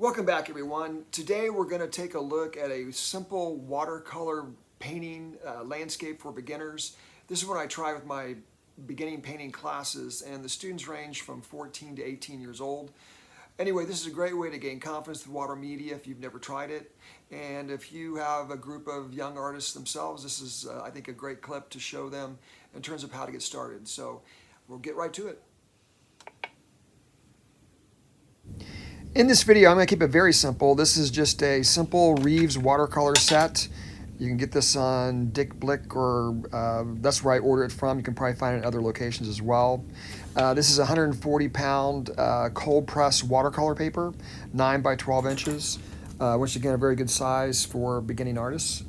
Welcome back, everyone. Today we're going to take a look at a simple watercolor painting landscape for beginners. This is what I try with my beginning painting classes, and the students range from 14 to 18 years old. Anyway, this is a great way to gain confidence with water media if you've never tried it. And if you have a group of young artists themselves, this is, I think, a great clip to show them in terms of how to get started. So we'll get right to it. In this video, I'm going to keep it very simple. This is just a simple Reeves watercolor set. You can get this on Dick Blick, or that's where I order it from. You can probably find it in other locations as well. This is 140-pound cold press watercolor paper, 9 by 12 inches, which again, a very good size for beginning artists.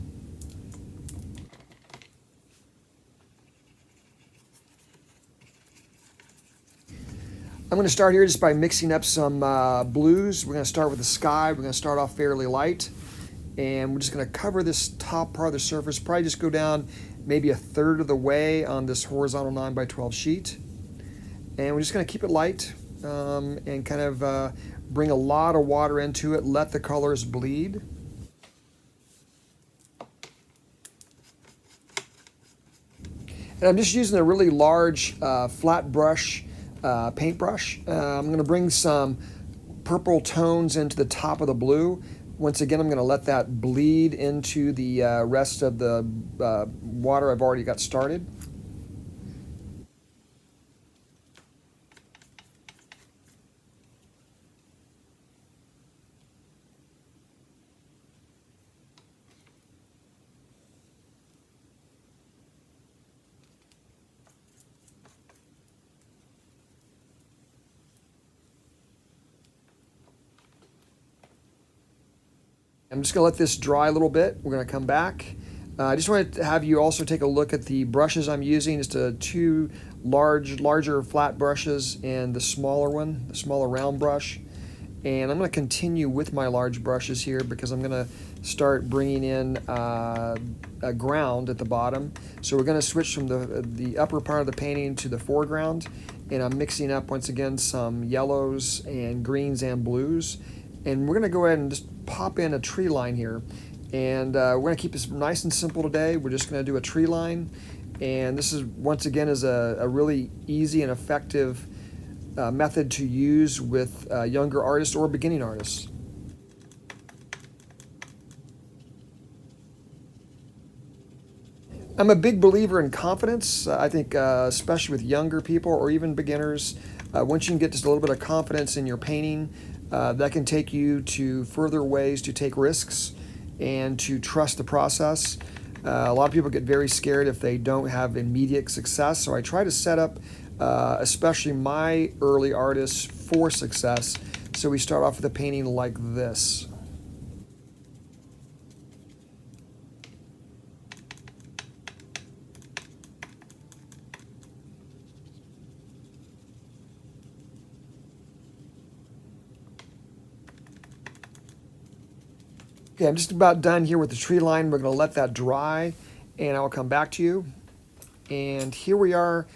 I'm going to start here just by mixing up some blues. We're going to start with the sky. We're going to start off fairly light. And we're just going to cover this top part of the surface. Probably just go down maybe a third of the way on this horizontal 9 by 12 sheet. And we're just going to keep it light and kind of bring a lot of water into it. Let the colors bleed. And I'm just using a really large flat brush paintbrush. I'm going to bring some purple tones into the top of the blue. Once again, I'm going to let that bleed into the rest of the water I've already got started. I'm just going to let this dry a little bit. We're going to come back. I just wanted to have you also take a look at the brushes I'm using. It's two larger flat brushes and the smaller one, the smaller round brush. And I'm going to continue with my large brushes here because I'm going to start bringing in a ground at the bottom. So we're going to switch from the upper part of the painting to the foreground. And I'm mixing up, once again, some yellows and greens and blues. And we're going to go ahead and just pop in a tree line here. And we're going to keep this nice and simple today. We're just going to do a tree line. And this is, once again, is a really easy and effective method to use with younger artists or beginning artists. I'm a big believer in confidence. I think especially with younger people or even beginners, once you can get just a little bit of confidence in your painting, that can take you to further ways to take risks and to trust the process. A lot of people get very scared if they don't have immediate success, so I try to set up especially my early artists for success. So we start off with a painting like this. Okay, I'm just about done here with the tree line. We're going to let that dry, and I'll come back to you. And here we are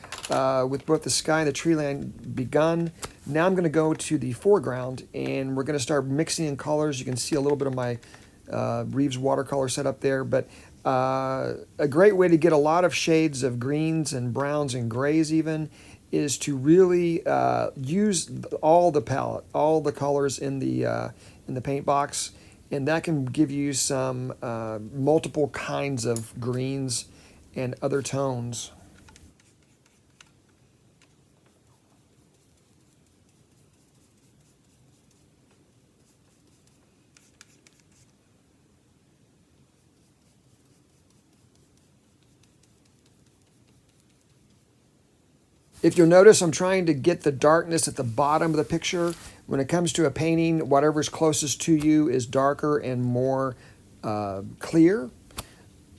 with both the sky and the tree line begun. Now I'm going to go to the foreground, and we're going to start mixing in colors. You can see a little bit of my Reeves watercolor set up there, but a great way to get a lot of shades of greens and browns and grays even is to really use all the palette, all the colors in the paint box. And that can give you some multiple kinds of greens and other tones. If you'll notice, I'm trying to get the darkness at the bottom of the picture. When it comes to a painting, whatever's closest to you is darker and more clear.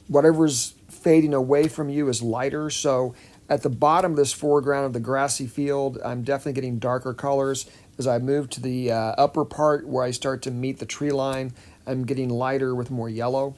Whatever's fading away from you is lighter. So at the bottom of this foreground of the grassy field, I'm definitely getting darker colors. As I move to the upper part where I start to meet the tree line, I'm getting lighter with more yellow.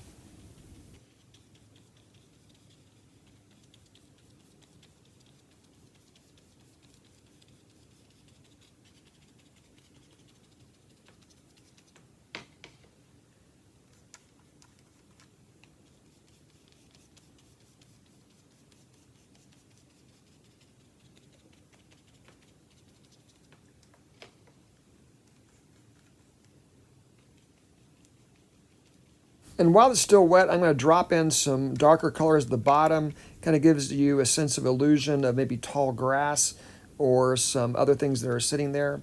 And while it's still wet, I'm going to drop in some darker colors at the bottom. Kind of gives you a sense of illusion of maybe tall grass or some other things that are sitting there.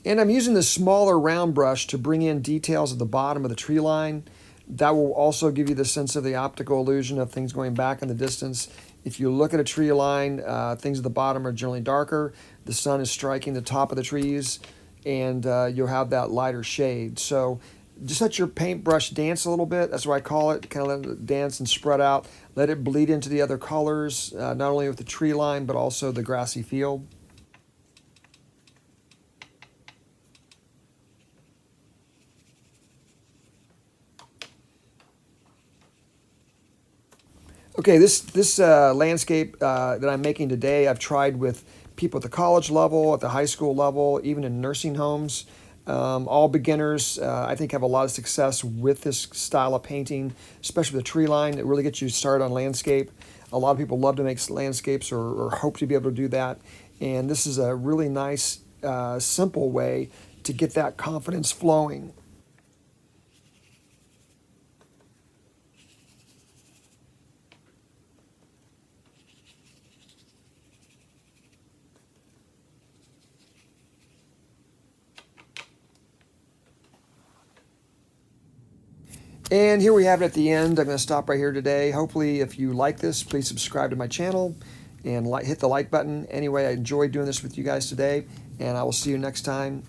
And I'm using the smaller round brush to bring in details at the bottom of the tree line. That will also give you the sense of the optical illusion of things going back in the distance. If you look at a tree line, things at the bottom are generally darker. The sun is striking the top of the trees, and you'll have that lighter shade. So just let your paintbrush dance a little bit. That's what I call it. Kind of let it dance and spread out. Let it bleed into the other colors, not only with the tree line, but also the grassy field. Okay, this landscape that I'm making today, I've tried with people at the college level, at the high school level, even in nursing homes. All beginners, I think, have a lot of success with this style of painting, especially the tree line. It really gets you started on landscape. A lot of people love to make landscapes or hope to be able to do that. And this is a really nice, simple way to get that confidence flowing. And here we have it at the end. I'm going to stop right here today. Hopefully, if you like this, please subscribe to my channel and hit the like button. Anyway, I enjoyed doing this with you guys today, and I will see you next time.